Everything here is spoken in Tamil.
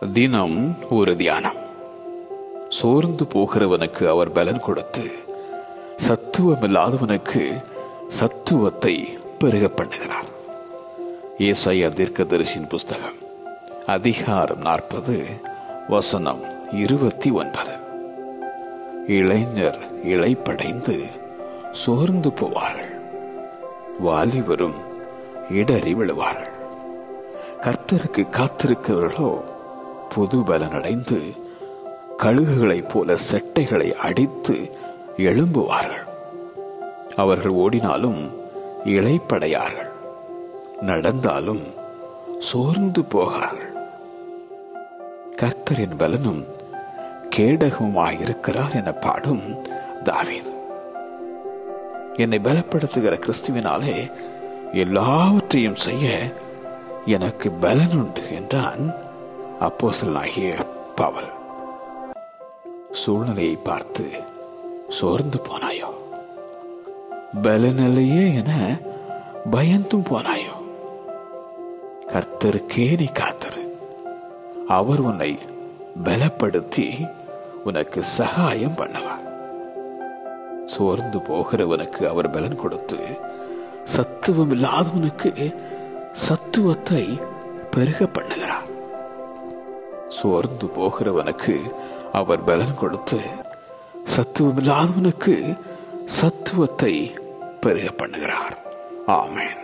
தினம் ஒரு தியானம். சோர்ந்து போகிறவனுக்கு அவர் பலன் கொடுத்து சத்துவமில்லாதவனுக்கு சத்துவத்தை பெருக பண்ணுகிறார். ஏசாயா தீர்க்கதரிசியின் புஸ்தகம் அதிகாரம் 40 வசனம் 29. இளைஞர் இளைப்படைந்து சோர்ந்து போவார்கள், வாலிபரும் இடறி விழுவார்கள். கர்த்தருக்கு காத்திருக்கிறவர்களோ புது பலனடைந்து கழுகுகளைப் போல செட்டைகளை அடித்து எழும்புவார்கள். அவர்கள் ஓடினாலும் இளைப்படையார்கள், நடந்தாலும் சோர்ந்து போகார்கள். கர்த்தரின் பலனும் கேடகமாயிருக்கிறார் என பாடும் தாவீது. என்னை பலப்படுத்துகிற கிறிஸ்துவினாலே எல்லாவற்றையும் செய்ய எனக்கு பலன் உண்டு என்றான் அப்போஸ்தலனாகிய பவுல். சூழ்நிலையை பார்த்து சோர்ந்து போனாயோ? பலனில்லையே என பயந்தும் போனாயோ? கர்த்தருக்கே நீ காத்திரு. அவர் உன்னை பலப்படுத்தி உனக்கு சகாயம் பண்ணுவார். சோர்ந்து போகிறவனுக்கு அவர் பலன் கொடுத்து சத்துவம் இல்லாதவனுக்கு சத்துவத்தை பெருக பண்ணுகிறார். சோர்ந்து போகிறவனுக்கு அவர் பலன் கொடுத்து சத்துவம் இல்லாதவனுக்கு சத்துவத்தை பெருக பண்ணுகிறார். ஆமென்.